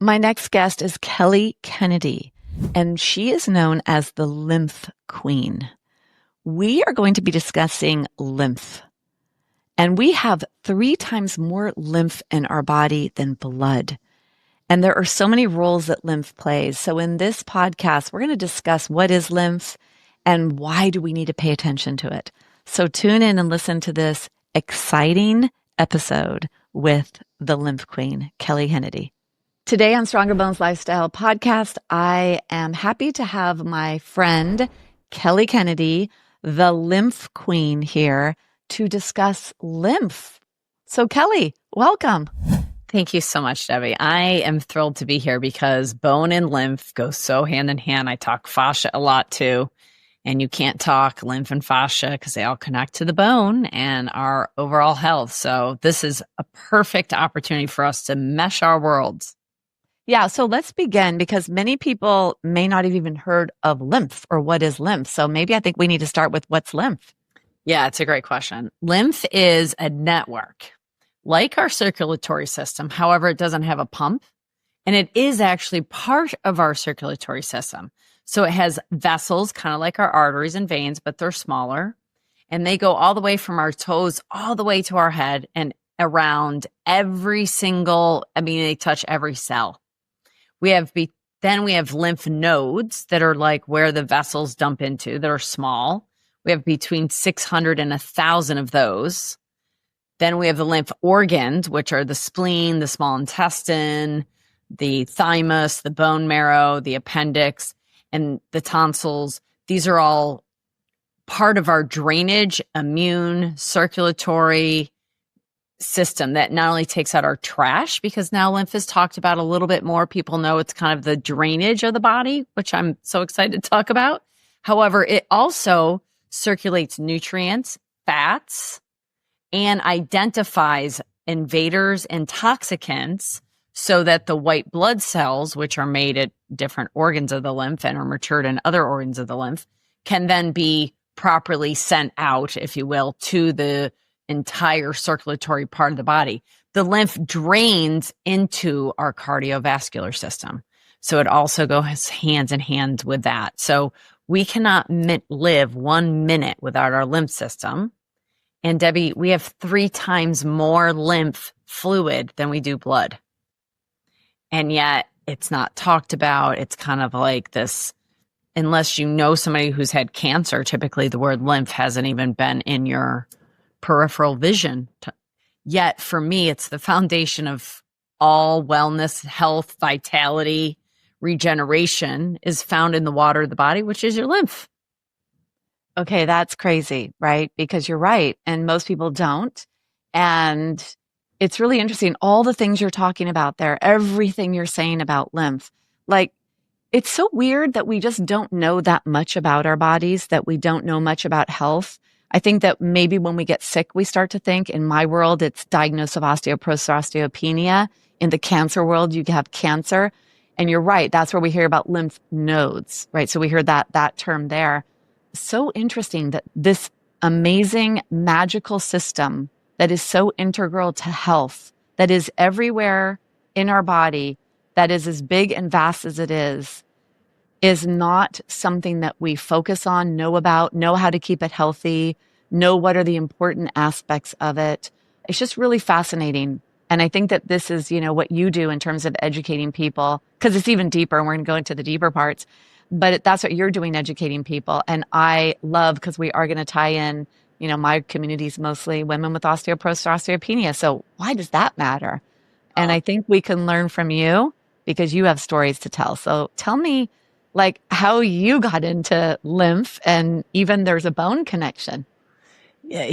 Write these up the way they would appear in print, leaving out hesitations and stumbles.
My next guest is Kelly Kennedy, and she is known as the Lymph Queen. We are going to be discussing lymph, and we have 3 times more lymph in our body than blood. And there are so many roles that lymph plays. So in this podcast, we're going to discuss what is lymph and why do we need to pay attention to it. So tune in and listen to this exciting episode with the Lymph Queen, Kelly Kennedy. Today on Stronger Bones Lifestyle Podcast, I am happy to have my friend, Kelly Kennedy, the Lymph Queen, here to discuss lymph. So Kelly, welcome. Thank you so much, Debbie. I am thrilled to be here because bone and lymph go so hand in hand. I talk fascia a lot too, and you can't talk lymph and fascia because they all connect to the bone and our overall health. So this is a perfect opportunity for us to mesh our worlds. Yeah, so let's begin because many people may not have even heard of lymph or what is lymph. So maybe I think we need to start with what's lymph. Yeah, it's a great question. Lymph is a network like our circulatory system. However, it doesn't have a pump, and it is actually part of our circulatory system. So it has vessels, kind of like our arteries and veins, but they're smaller, and they go all the way from our toes all the way to our head and around every single, they touch every cell. Then we have lymph nodes that are like where the vessels dump into that are small. We have between 600 and 1,000 of those. Then we have the lymph organs, which are the spleen, the small intestine, the thymus, the bone marrow, the appendix, and the tonsils. These are all part of our drainage, immune, circulatory system that not only takes out our trash, because now lymph is talked about a little bit more. People know it's kind of the drainage of the body, which I'm so excited to talk about. However, it also circulates nutrients, fats, and identifies invaders and toxicants so that the white blood cells, which are made at different organs of the lymph and are matured in other organs of the lymph, can then be properly sent out, if you will, to the entire circulatory part of the body. The lymph drains into our cardiovascular system. So it also goes hands in hand with that. So we cannot live 1 minute without our lymph system. And Debbie, we have 3 times more lymph fluid than we do blood. And yet it's not talked about. It's kind of like this, unless you know somebody who's had cancer, typically the word lymph hasn't even been in your peripheral vision. Yet for me, it's the foundation of all wellness, health, vitality, regeneration is found in the water of the body, which is your lymph. Okay, that's crazy, right? Because you're right. And most people don't. And it's really interesting. All the things you're talking about there, everything you're saying about lymph, like it's so weird that we just don't know that much about our bodies, that we don't know much about health. I think that maybe when we get sick, we start to think. In my world, it's diagnosis of osteoporosis or osteopenia. In the cancer world, you have cancer. And you're right. That's where we hear about lymph nodes, right? So we hear that term there. So interesting that this amazing magical system that is so integral to health, that is everywhere in our body, that is as big and vast as it is not something that we focus on, know about, know how to keep it healthy, know what are the important aspects of it. It's just really fascinating. And I think that this is, what you do in terms of educating people, because it's even deeper and we're going to go into the deeper parts, but that's what you're doing, educating people. And I love, because we are going to tie in, my community is mostly women with osteoporosis or osteopenia. So why does that matter? And I think we can learn from you because you have stories to tell. So tell me, like, how you got into lymph, and even there's a bone connection. Yeah,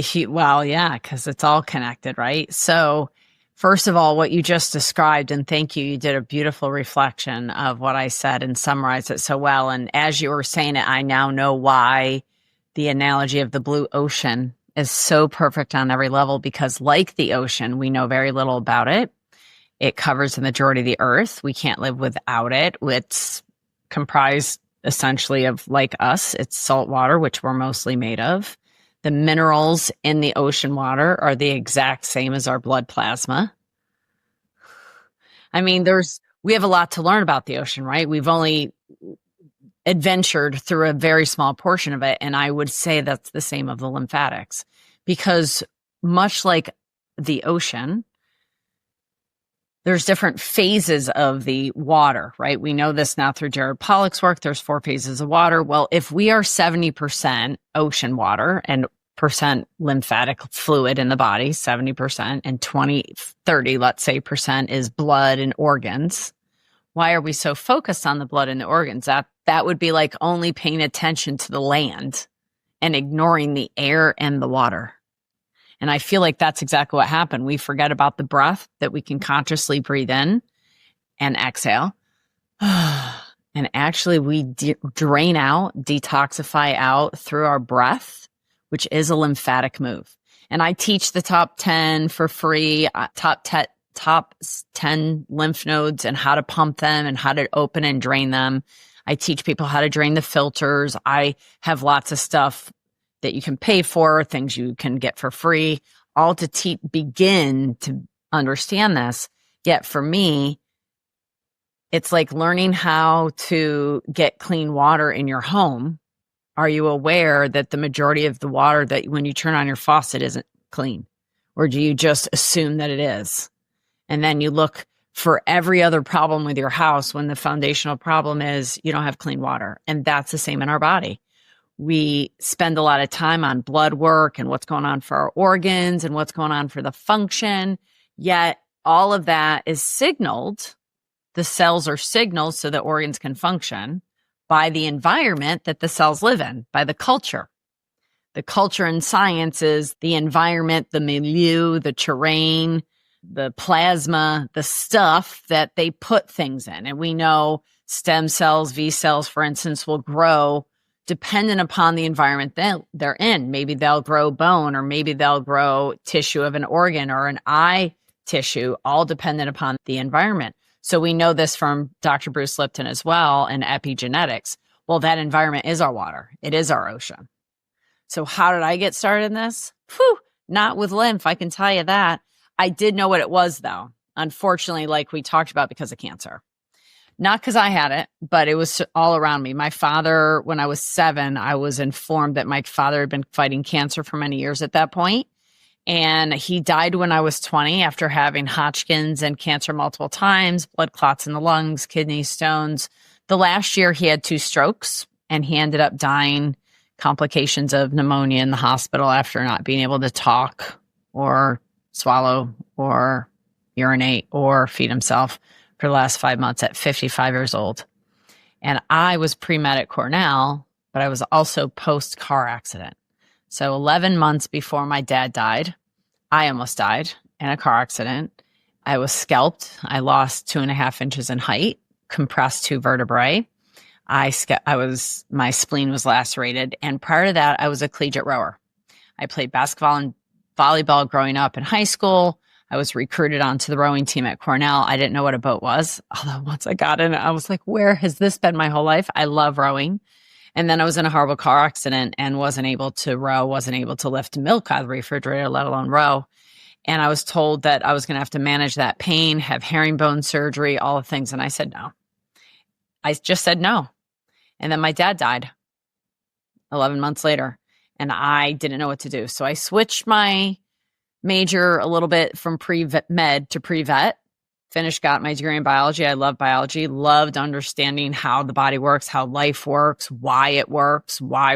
because it's all connected, right? So first of all, what you just described, and thank you, you did a beautiful reflection of what I said and summarized it so well. And as you were saying it, I now know why the analogy of the blue ocean is so perfect on every level, because like the ocean, we know very little about it. It covers the majority of the earth. We can't live without it. It's comprised essentially of, like us, it's salt water, which we're mostly made of. The minerals in the ocean water are the exact same as our blood plasma. I mean, there's we have a lot to learn about the ocean, right? We've only adventured through a very small portion of it. And I would say that's the same of the lymphatics, because much like the ocean, there's different phases of the water, right? We know this now through Jared Pollack's work. There's 4 phases of water. Well, if we are 70% ocean water and percent lymphatic fluid in the body, 70%, and 20, 30, let's say, percent is blood and organs, why are we so focused on the blood and the organs? That would be like only paying attention to the land and ignoring the air and the water. And I feel like that's exactly what happened. We forget about the breath, that we can consciously breathe in and exhale. And actually we drain out, detoxify out through our breath, which is a lymphatic move. And I teach the top 10 for free, top 10 lymph nodes and how to pump them and how to open and drain them. I teach people how to drain the filters. I have lots of stuff that you can pay for, things you can get for free, all to begin to understand this. Yet for me, it's like learning how to get clean water in your home. Are you aware that the majority of the water that when you turn on your faucet isn't clean? Or do you just assume that it is? And then you look for every other problem with your house when the foundational problem is you don't have clean water. And that's the same in our body. We spend a lot of time on blood work and what's going on for our organs and what's going on for the function. Yet all of that is signaled. The cells are signaled so that organs can function by the environment that the cells live in, by the culture. The culture in science is the environment, the milieu, the terrain, the plasma, the stuff that they put things in. And we know stem cells, V cells, for instance, will grow dependent upon the environment they're in. Maybe they'll grow bone, or maybe they'll grow tissue of an organ or an eye tissue, all dependent upon the environment. So we know this from Dr. Bruce Lipton as well and epigenetics. Well, that environment is our water. It is our ocean. So how did I get started in this? Not with lymph, I can tell you that. I did know what it was, though. Unfortunately, like we talked about, because of cancer. Not because I had it, but it was all around me. My father, when I was 7, I was informed that my father had been fighting cancer for many years at that point. And he died when I was 20 after having Hodgkin's and cancer multiple times, blood clots in the lungs, kidney stones. The last year he had 2 strokes and he ended up dying, complications of pneumonia in the hospital after not being able to talk or swallow or urinate or feed himself for the last 5 months at 55 years old. And I was pre-med at Cornell, but I was also post-car accident. So 11 months before my dad died, I almost died in a car accident. I was scalped. I lost 2.5 inches in height, compressed 2 vertebrae. My spleen was lacerated. And prior to that, I was a collegiate rower. I played basketball and volleyball growing up in high school. I was recruited onto the rowing team at Cornell. I didn't know what a boat was. Although once I got in it, I was like, where has this been my whole life? I love rowing. And then I was in a horrible car accident and wasn't able to row, wasn't able to lift milk out of the refrigerator, let alone row. And I was told that I was going to have to manage that pain, have herringbone surgery, all the things. And I said no. I just said no. And then my dad died 11 months later, and I didn't know what to do. So I switched my major a little bit from pre-med to pre-vet, got my degree in biology. I love biology, loved understanding how the body works, how life works, why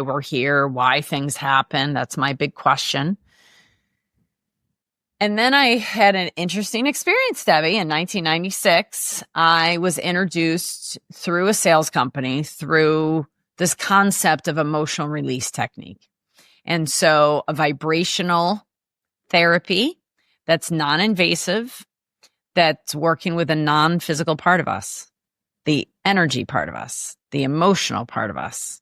we're here, why things happen. That's my big question. And then I had an interesting experience, Debbie. In 1996, I was introduced through a sales company through this concept of emotional release technique. And so a vibrational therapy that's non-invasive, that's working with a non-physical part of us, the energy part of us, the emotional part of us.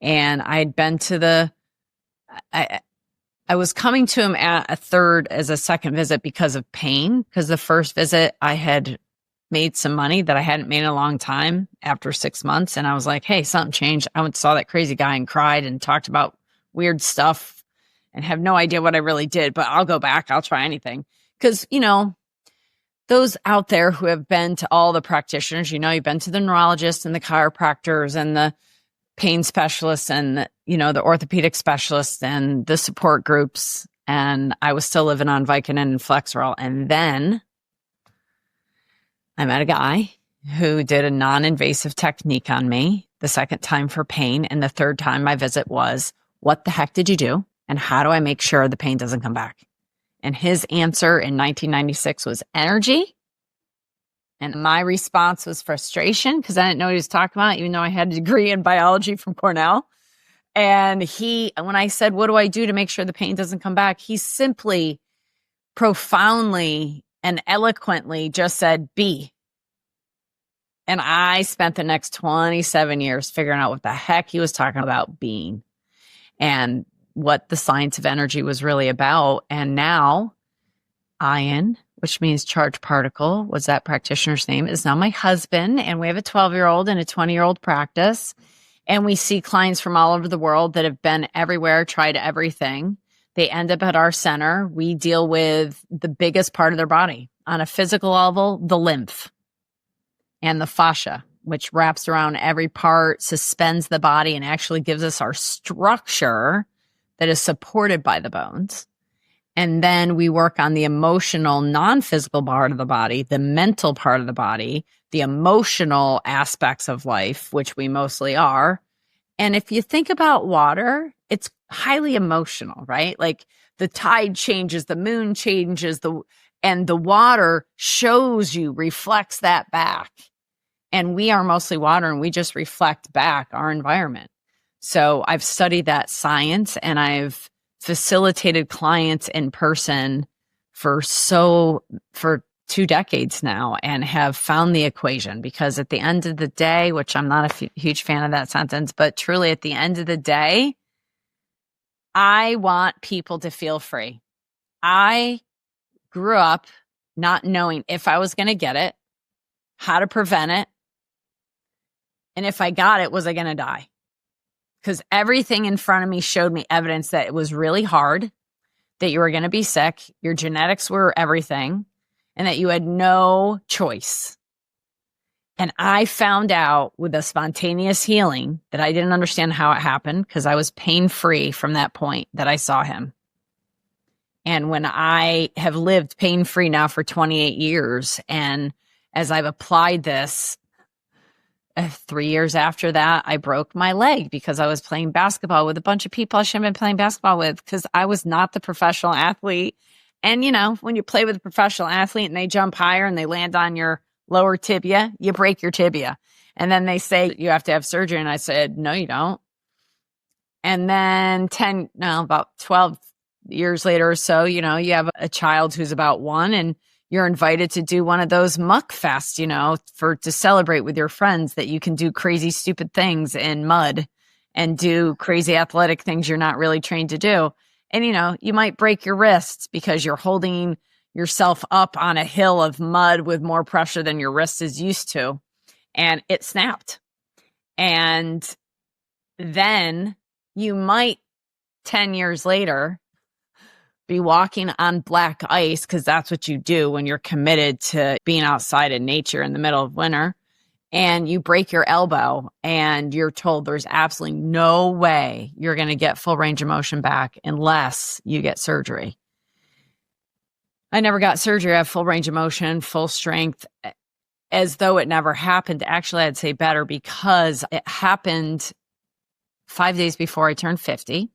And I'd been to I was coming to him at as a second visit because of pain, because the first visit I had made some money that I hadn't made in a long time after 6 months. And I was like, hey, something changed. I went and saw that crazy guy and cried and talked about weird stuff and have no idea what I really did, but I'll go back. I'll try anything. Because, those out there who have been to all the practitioners, you've been to the neurologists and the chiropractors and the pain specialists and the orthopedic specialists and the support groups. And I was still living on Vicodin and Flexeril. And then I met a guy who did a non-invasive technique on me the second time for pain. And the third time my visit was, what the heck did you do? And how do I make sure the pain doesn't come back? And his answer in 1996 was energy. And my response was frustration because I didn't know what he was talking about, even though I had a degree in biology from Cornell. And when I said, what do I do to make sure the pain doesn't come back? He simply, profoundly, and eloquently just said, be. And I spent the next 27 years figuring out what the heck he was talking about being and what the science of energy was really about. And now Ian, which means charged particle, was that practitioner's name, is now my husband. And we have a 12-year-old and a 20-year-old practice. And we see clients from all over the world that have been everywhere, tried everything. They end up at our center. We deal with the biggest part of their body. On a physical level, the lymph and the fascia, which wraps around every part, suspends the body, and actually gives us our structure that is supported by the bones. And then we work on the emotional, non-physical part of the body, the mental part of the body, the emotional aspects of life, which we mostly are. And if you think about water, it's highly emotional, right? Like the tide changes, the moon changes, and the water shows you, reflects that back. And we are mostly water, and we just reflect back our environment. So I've studied that science, and I've facilitated clients in person for 2 decades now, and have found the equation. Because at the end of the day, which I'm not a huge fan of that sentence, but truly at the end of the day, I want people to feel free. I grew up not knowing if I was going to get it, how to prevent it, and if I got it, was I going to die? Because everything in front of me showed me evidence that it was really hard, that you were going to be sick, your genetics were everything, and that you had no choice. And I found out with a spontaneous healing that I didn't understand how it happened, because I was pain-free from that point that I saw him. And when I have lived pain-free now for 28 years, and as I've applied this, 3 years after that, I broke my leg because I was playing basketball with a bunch of people I shouldn't have been playing basketball with, because I was not the professional athlete. And, when you play with a professional athlete and they jump higher and they land on your lower tibia, you break your tibia. And then they say you have to have surgery. And I said, no, you don't. And then about 12 years later or so, you have a child who's about 1, and you're invited to do one of those muck fests, to celebrate with your friends that you can do crazy, stupid things in mud and do crazy athletic things you're not really trained to do. And, you might break your wrists because you're holding yourself up on a hill of mud with more pressure than your wrist is used to. And it snapped. And then you might 10 years later be walking on black ice, because that's what you do when you're committed to being outside in nature in the middle of winter, and you break your elbow and you're told there's absolutely no way you're going to get full range of motion back unless you get surgery. I never got surgery. I have full range of motion, full strength, as though it never happened. Actually, I'd say better, because it happened 5 days before I turned 50.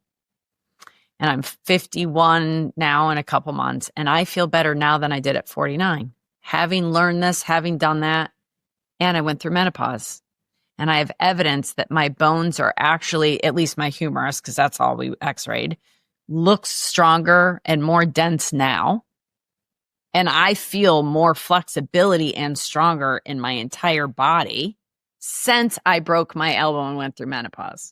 And I'm 51 now in a couple months. And I feel better now than I did at 49. Having learned this, having done that, and I went through menopause. And I have evidence that my bones are actually, at least my humerus, because that's all we x-rayed, looks stronger and more dense now. And I feel more flexibility and stronger in my entire body since I broke my elbow and went through menopause.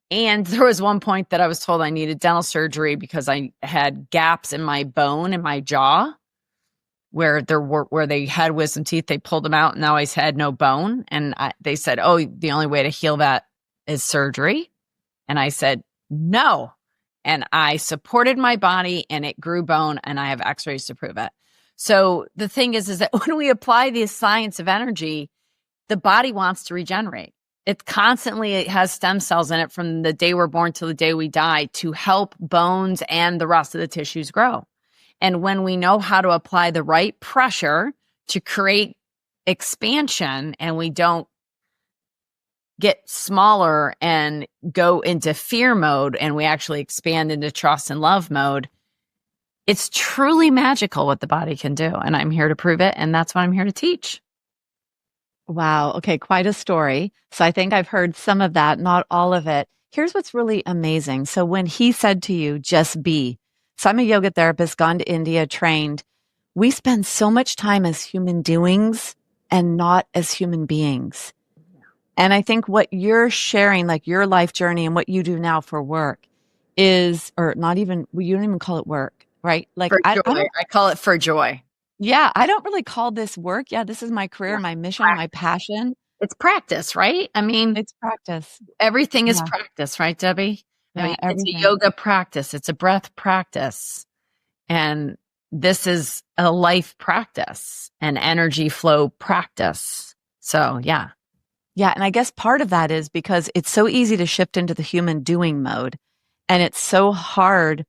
And there was one point that I was told I needed dental surgery because I had gaps in my bone in my jaw where they had wisdom teeth. They pulled them out and now I had no bone. And they said, oh, the only way to heal that is surgery. And I said, no. And I supported my body and it grew bone, and I have x-rays to prove it. So the thing is that when we apply the science of energy, the body wants to regenerate. It has stem cells in it from the day we're born till the day we die to help bones and the rest of the tissues grow. And when we know how to apply the right pressure to create expansion, and we don't get smaller and go into fear mode, and we actually expand into trust and love mode, it's truly magical what the body can do. And I'm here to prove it. And that's what I'm here to teach. Wow. Okay. Quite a story. So I think I've heard some of that, not all of it. Here's what's really amazing. So when he said to you, just be, so I'm a yoga therapist, gone to India, trained. We spend so much time as human doings and not as human beings. And I think what you're sharing, like your life journey and what you do now for work is, or not even, well, you don't even call it work, right? Like For joy. I call it for joy. Yeah, I don't really call this work. Yeah, this is my career, my mission, my passion. It's practice, right? I mean, It's practice. everything is Yeah. practice, right, Debbie? I Yeah, mean, everything. it's a yoga practice. It's a breath practice. And this is a life practice, an energy flow practice. So, yeah. Yeah, and I guess part of that is because it's so easy to shift into the human doing mode, and it's so hard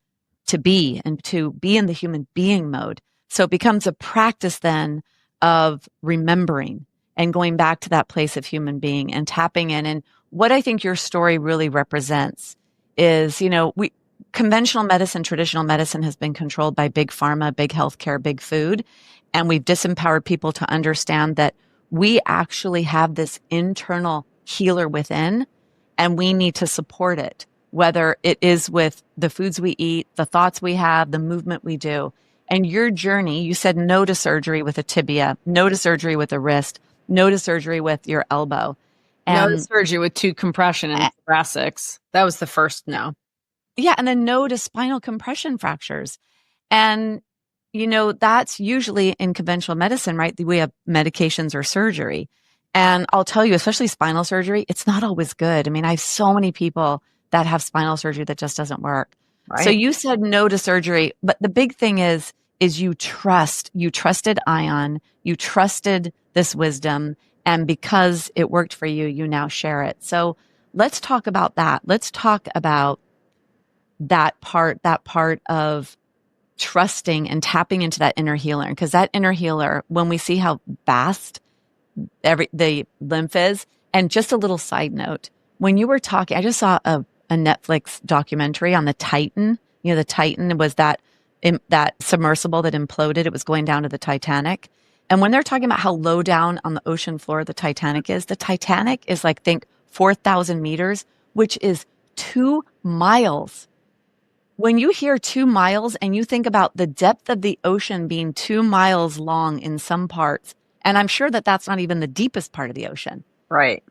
to be and to be in the human being mode. So it becomes a practice then of remembering and going back to that place of human being and tapping in. And what I think your story really represents is, conventional medicine, traditional medicine has been controlled by big pharma, big healthcare, big food. And we've disempowered people to understand that we actually have this internal healer within, and we need to support it, whether it is with the foods we eat, the thoughts we have, the movement we do. And your journey, you said no to surgery with a tibia, no to surgery with a wrist, no to surgery with your elbow. No to surgery with tooth compression and thoracics. That was the first no. Yeah. And then no to spinal compression fractures. And, that's usually in conventional medicine, right? We have medications or surgery. And I'll tell you, especially spinal surgery, it's not always good. I mean, I have so many people that have spinal surgery that just doesn't work. Right. So you said no to surgery, but the big thing is you trusted Ion, you trusted this wisdom, and because it worked for you, you now share it. So let's talk about that. Let's talk about that part of trusting and tapping into that inner healer. Because that inner healer, when we see how vast the lymph is, and just a little side note, when you were talking, I just saw a Netflix documentary on the Titan. The Titan was that submersible that imploded. It was going down to the Titanic. And when they're talking about how low down on the ocean floor the Titanic is like, think 4,000 meters, which is 2 miles. When you hear 2 miles and you think about the depth of the ocean being 2 miles long in some parts, and I'm sure that that's not even the deepest part of the ocean. Right.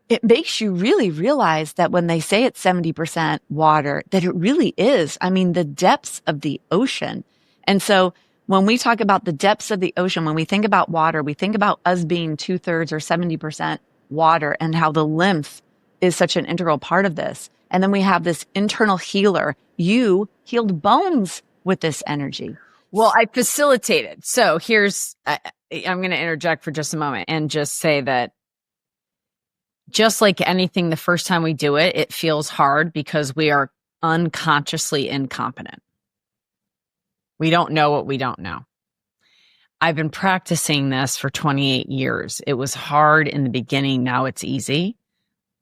It makes you really realize that when they say it's 70% water, that it really is. I mean, the depths of the ocean. And so when we talk about the depths of the ocean, when we think about water, we think about us being 2/3 or 70% water, and how the lymph is such an integral part of this. And then we have this internal healer. You healed bones with this energy. Well, I facilitated. So I'm going to interject for just a moment and just say that just like anything, the first time we do it, it feels hard because we are unconsciously incompetent. We don't know what we don't know. I've been practicing this for 28 years. It was hard in the beginning. Now it's easy.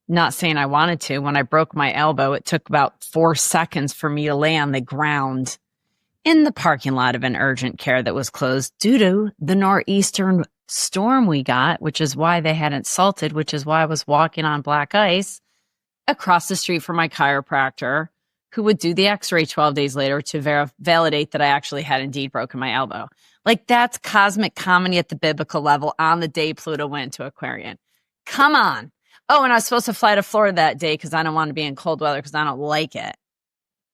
Not saying I wanted to. When I broke my elbow, it took about 4 seconds for me to lay on the ground in the parking lot of an urgent care that was closed due to the nor'eastern storm we got, which is why they hadn't salted, which is why I was walking on black ice across the street from my chiropractor, who would do the x-ray 12 days later to validate that I actually had indeed broken my elbow. Like, that's cosmic comedy at the biblical level on the day Pluto went to Aquarian. Come on. Oh, and I was supposed to fly to Florida that day because I don't want to be in cold weather because I don't like it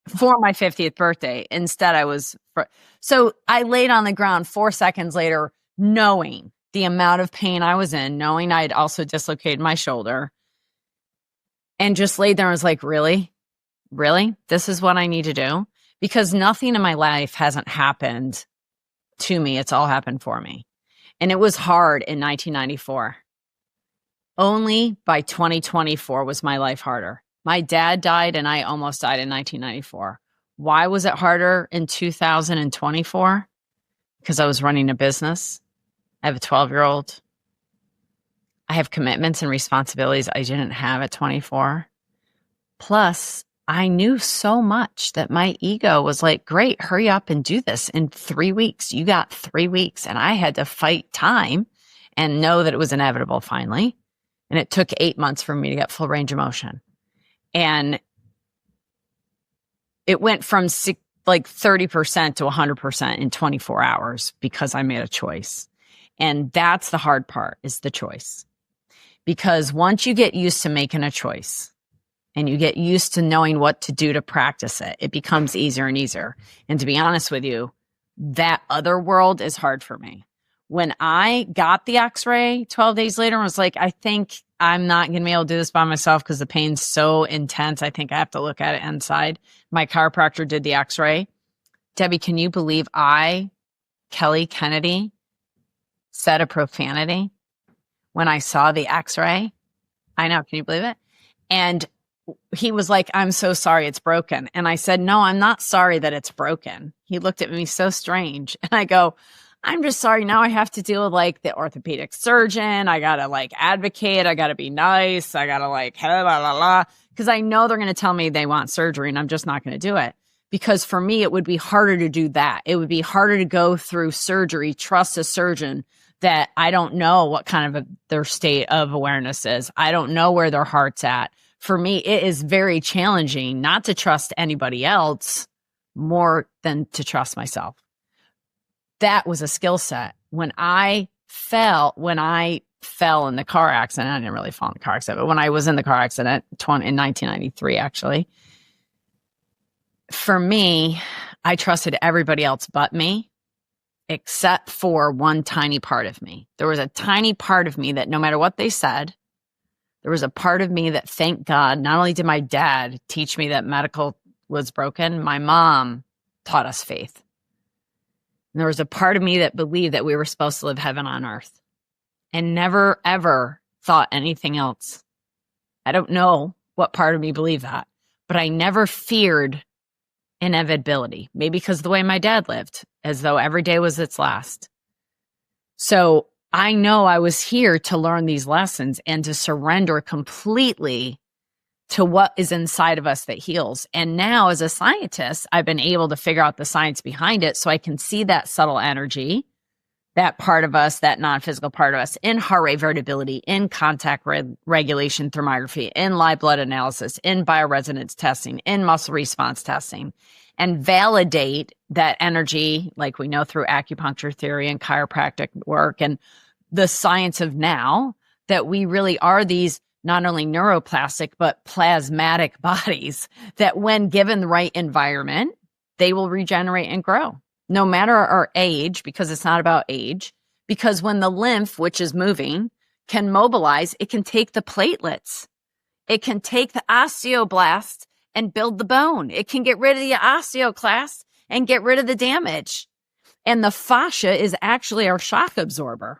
for my 50th birthday. Instead, so I laid on the ground 4 seconds later, knowing the amount of pain I was in, knowing I'd also dislocated my shoulder, and just laid there and was like, really? Really? This is what I need to do? Because nothing in my life hasn't happened to me. It's all happened for me. And it was hard in 1994. Only by 2024 was my life harder. My dad died and I almost died in 1994. Why was it harder in 2024? Because I was running a business. I have a 12-year-old. I have commitments and responsibilities I didn't have at 24. Plus, I knew so much that my ego was like, great, hurry up and do this in 3 weeks. You got 3 weeks. And I had to fight time and know that it was inevitable finally. And it took 8 months for me to get full range of motion. And it went from like 30% to 100% in 24 hours because I made a choice. And that's the hard part, is the choice. Because once you get used to making a choice and you get used to knowing what to do to practice it, it becomes easier and easier. And to be honest with you, that other world is hard for me. When I got the x-ray 12 days later and was like, I think I'm not going to be able to do this by myself because the pain's so intense. I think I have to look at it inside. My chiropractor did the x-ray. Debbie, can you believe Kelly Kennedy, said a profanity when I saw the x-ray? I know. Can you believe it? And he was like, I'm so sorry it's broken. And I said, no, I'm not sorry that it's broken. He looked at me so strange. And I go, I'm just sorry. Now I have to deal with like the orthopedic surgeon. I got to like advocate. I got to be nice. I got to like, la, la, la, la. Because I know they're going to tell me they want surgery and I'm just not going to do it. Because for me, it would be harder to do that. It would be harder to go through surgery, trust a surgeon that I don't know what kind of their state of awareness is. I don't know where their heart's at. For me, it is very challenging not to trust anybody else more than to trust myself. That was a skill set. When I fell in the car accident, I didn't really fall in the car accident, but when I was in the car accident in 1993, actually, for me, I trusted everybody else but me, except for one tiny part of me. There was a tiny part of me that no matter what they said, there was a part of me that, thank God, not only did my dad teach me that medical was broken, my mom taught us faith. And there was a part of me that believed that we were supposed to live heaven on earth and never, ever thought anything else. I don't know what part of me believed that, but I never feared inevitability, maybe because of the way my dad lived, as though every day was its last. So I know I was here to learn these lessons and to surrender completely to what is inside of us that heals. And now as a scientist, I've been able to figure out the science behind it so I can see that subtle energy, that part of us, that non-physical part of us in heart rate variability, in contact regulation thermography, in live blood analysis, in bioresonance testing, in muscle response testing, and validate that energy like we know through acupuncture theory and chiropractic work and the science of now, that we really are these not only neuroplastic, but plasmatic bodies that when given the right environment, they will regenerate and grow. No matter our age, because it's not about age, because when the lymph, which is moving, can mobilize, it can take the platelets. It can take the osteoblast and build the bone. It can get rid of the osteoclast and get rid of the damage. And the fascia is actually our shock absorber.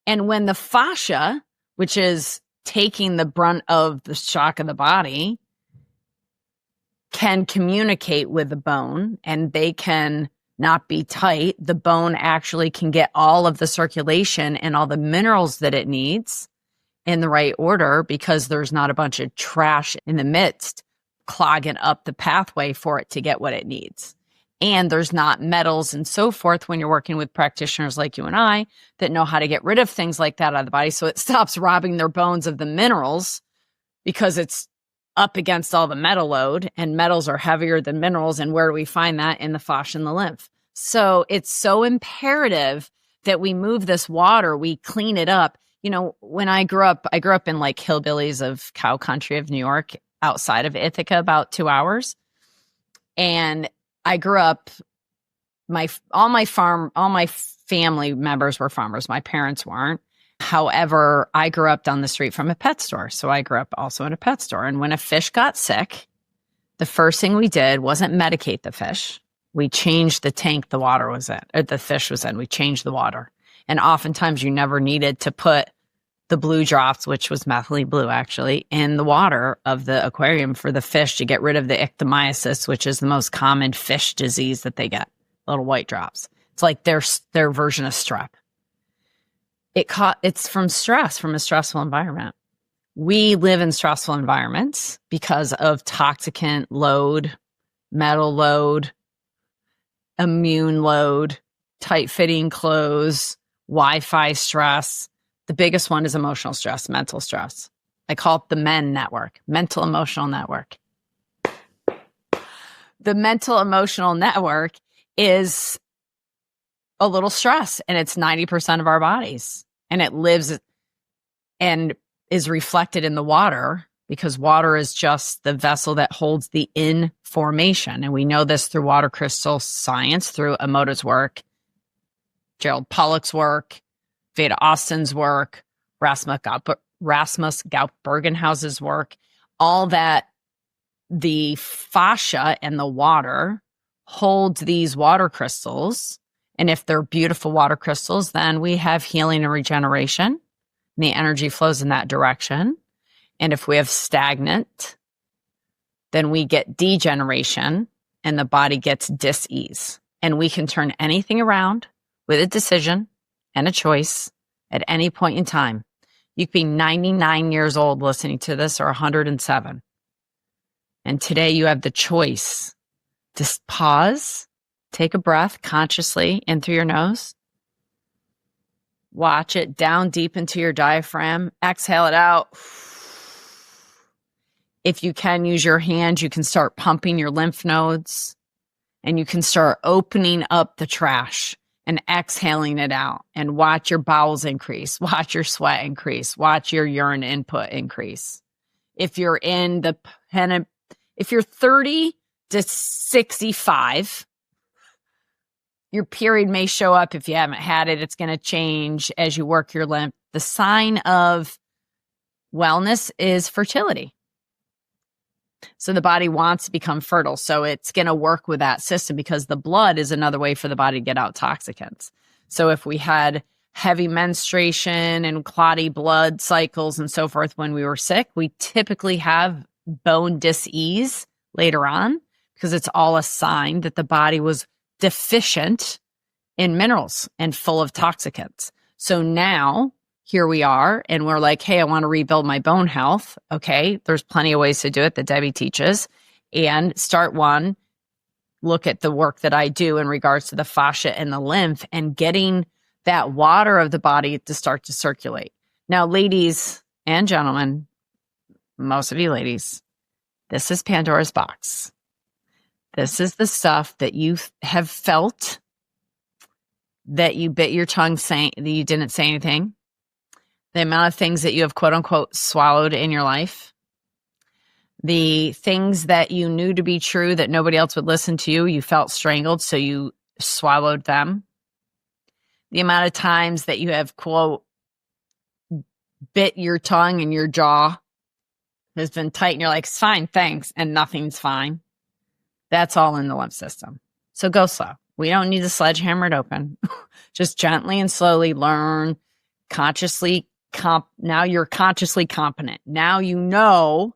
And when the fascia, which is taking the brunt of the shock of the body, can communicate with the bone and they can not be tight, the bone actually can get all of the circulation and all the minerals that it needs in the right order because there's not a bunch of trash in the midst clogging up the pathway for it to get what it needs. And there's not metals and so forth when you're working with practitioners like you and I that know how to get rid of things like that out of the body. So it stops robbing their bones of the minerals because it's up against all the metal load, and metals are heavier than minerals. And where do we find that? In the fascia and the lymph. So it's so imperative that we move this water, we clean it up. You know, when I grew up in like hillbillies of cow country of New York outside of Ithaca, about 2 hours. And I grew up, all my family members were farmers. My parents weren't. However, I grew up down the street from a pet store. So I grew up also in a pet store. And when a fish got sick, the first thing we did wasn't medicate the fish. We changed the tank the water was in, or the fish was in. We changed the water. And oftentimes you never needed to put the blue drops, which was methylene blue actually, in the water of the aquarium for the fish to get rid of the ichthyosis, which is the most common fish disease that they get, little white drops. It's like their version of strep. It's from stress, from a stressful environment. We live in stressful environments because of toxicant load, metal load, immune load, tight-fitting clothes, Wi-Fi stress. The biggest one is emotional stress, mental stress. I call it the MEN network, mental emotional network. The mental emotional network is a little stress, and it's 90% of our bodies. And it lives and is reflected in the water, because water is just the vessel that holds the information. And we know this through water crystal science, through Emoto's work, Gerald Pollack's work, Veda Austin's work, Rasmus Gaut-Bergenhaus's work, all that the fascia and the water holds these water crystals. And if they're beautiful water crystals, then we have healing and regeneration, and the energy flows in that direction. And if we have stagnant, then we get degeneration and the body gets dis-ease. And we can turn anything around with a decision and a choice at any point in time. You could be 99 years old listening to this, or 107. And today you have the choice to pause, take a breath consciously in through your nose, watch it down deep into your diaphragm, exhale it out. If you can use your hands, you can start pumping your lymph nodes, and you can start opening up the trash and exhaling it out, and watch your bowels increase, watch your sweat increase, watch your urine input increase. If you're if you're 30 to 65, your period may show up. If you haven't had it, it's going to change as you work your lymph. The sign of wellness is fertility. So the body wants to become fertile. So it's going to work with that system, because the blood is another way for the body to get out toxicants. So if we had heavy menstruation and clotty blood cycles and so forth when we were sick, we typically have bone dis-ease later on, because it's all a sign that the body was deficient in minerals and full of toxicants. So now here we are, and we're like, hey, I want to rebuild my bone health. Okay, there's plenty of ways to do it that Debbie teaches. And start one, look at the work that I do in regards to the fascia and the lymph, and getting that water of the body to start to circulate. Now, ladies and gentlemen, most of you ladies, this is Pandora's box. This is the stuff that you have felt, that you bit your tongue saying that you didn't say anything. The amount of things that you have, quote unquote, swallowed in your life. The things that you knew to be true that nobody else would listen to you. You felt strangled, so you swallowed them. The amount of times that you have, quote, bit your tongue and your jaw has been tight, and you're like, it's fine, thanks, and nothing's fine. That's all in the lymph system. So go slow. We don't need to sledgehammer it open. Just gently and slowly learn, consciously. Now you're consciously competent. Now you know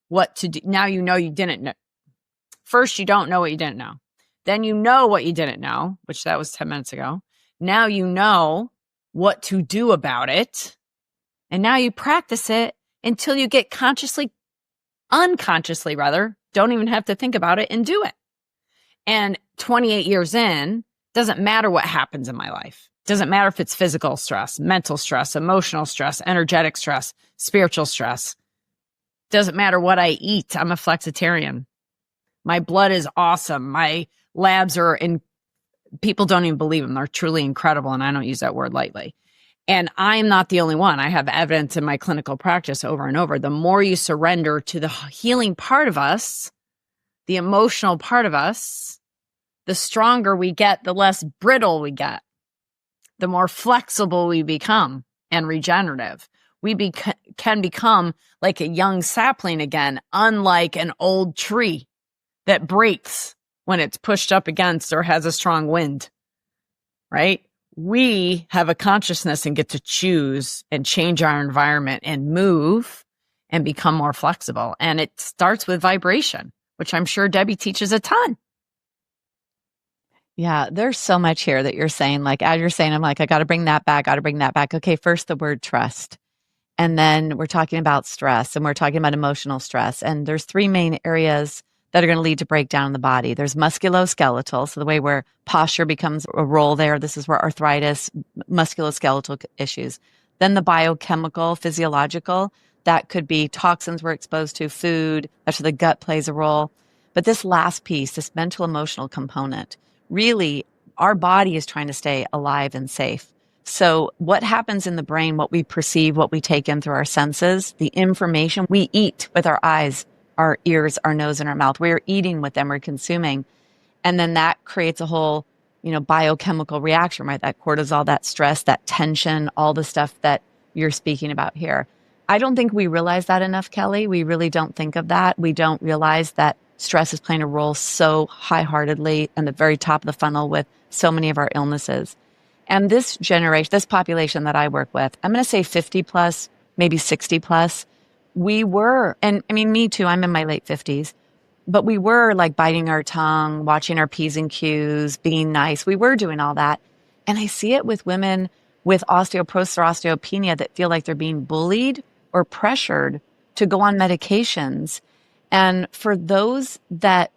what to do. Now you know you didn't know. First, you don't know what you didn't know. Then you know what you didn't know, which that was 10 minutes ago. Now you know what to do about it. And now you practice it until you get unconsciously rather, don't even have to think about it and do it. And 28 years in, doesn't matter what happens in my life. Doesn't matter if it's physical stress, mental stress, emotional stress, energetic stress, spiritual stress. Doesn't matter what I eat. I'm a flexitarian. My blood is awesome. My labs are people don't even believe them. They're truly incredible. And I don't use that word lightly. And I'm not the only one. I have evidence in my clinical practice over and over. The more you surrender to the healing part of us, the emotional part of us, the stronger we get, the less brittle we get, the more flexible we become and regenerative. We can become like a young sapling again, unlike an old tree that breaks when it's pushed up against or has a strong wind, right? We have a consciousness and get to choose and change our environment and move and become more flexible. And it starts with vibration, which I'm sure Debbie teaches a ton. Yeah, there's so much here that you're saying. Like, as you're saying, I'm like, I got to bring that back, got to bring that back. Okay, first the word trust. And then we're talking about stress and we're talking about emotional stress. And there's three main areas that are going to lead to breakdown in the body. There's musculoskeletal, so the way where posture becomes a role there. This is where arthritis, musculoskeletal issues. Then the biochemical, physiological, that could be toxins we're exposed to, food, that's where the gut plays a role. But this last piece, this mental emotional component, really our body is trying to stay alive and safe. So what happens in the brain, what we perceive, what we take in through our senses, the information we eat with our eyes, our ears, our nose, and our mouth, we're eating with them, we're consuming. And then that creates a whole, biochemical reaction, right? That cortisol, that stress, that tension, all the stuff that you're speaking about here. I don't think we realize that enough, Kelly. We really don't think of that. We don't realize that stress is playing a role so high-heartedly in the very top of the funnel with so many of our illnesses. And this generation, this population that I work with, I'm going to say 50 plus, maybe 60 plus. We were, and I mean, me too, I'm in my late 50s, but we were like biting our tongue, watching our P's and Q's, being nice. We were doing all that. And I see it with women with osteoporosis or osteopenia that feel like they're being bullied or pressured to go on medications. And for those that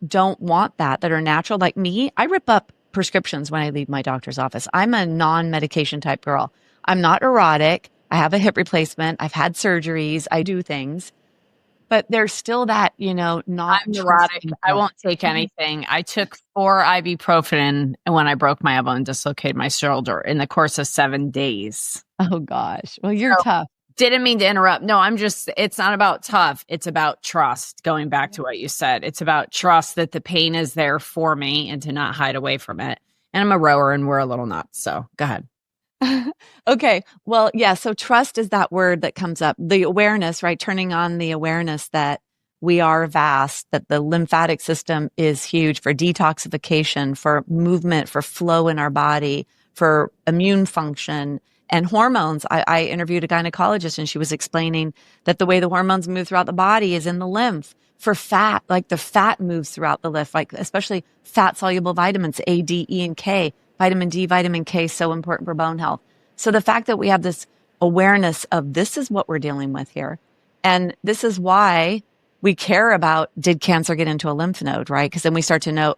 don't want that are natural, like me, I rip up prescriptions when I leave my doctor's office. I'm a non-medication type girl. I'm not erotic. I have a hip replacement. I've had surgeries. I do things. But there's still that, not I'm neurotic. I won't take anything. I took 4 ibuprofen when I broke my elbow and dislocated my shoulder in the course of 7 days. Oh, gosh. Well, you're tough. Didn't mean to interrupt. No, it's not about tough. It's about trust. Going back to what you said, it's about trust that the pain is there for me and to not hide away from it. And I'm a rower and we're a little nuts. So go ahead. Okay. Well, yeah. So trust is that word that comes up. The awareness, right? Turning on the awareness that we are vast, that the lymphatic system is huge for detoxification, for movement, for flow in our body, for immune function and hormones. I interviewed a gynecologist and she was explaining that the way the hormones move throughout the body is in the lymph. For fat, like the fat moves throughout the lymph, like especially fat soluble vitamins, A, D, E, and K. Vitamin D, vitamin K, so important for bone health. So the fact that we have this awareness of this is what we're dealing with here. And this is why we care about, did cancer get into a lymph node, right? Because then we start to know,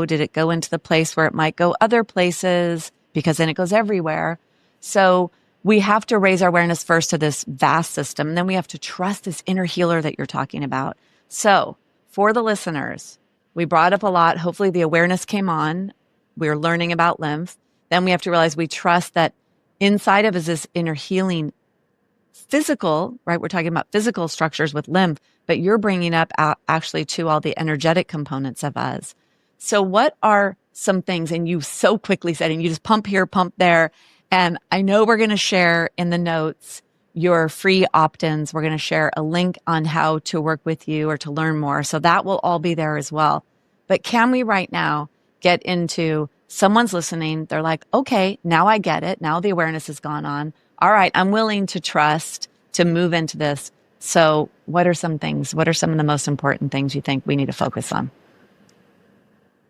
did it go into the place where it might go other places? Because then it goes everywhere. So we have to raise our awareness first to this vast system. And then we have to trust this inner healer that you're talking about. So for the listeners, we brought up a lot. Hopefully the awareness came on. We're learning about lymph. Then we have to realize we trust that inside of us is this inner healing physical, right? We're talking about physical structures with lymph, but you're bringing up actually to all the energetic components of us. So what are some things, and you so quickly said, and you just pump here, pump there. And I know we're going to share in the notes your free opt-ins. We're going to share a link on how to work with you or to learn more. So that will all be there as well. But can we right now get into someone's listening? They're like, okay, now I get it. Now the awareness has gone on. All right, I'm willing to trust to move into this. So what are some things? What are some of the most important things you think we need to focus on?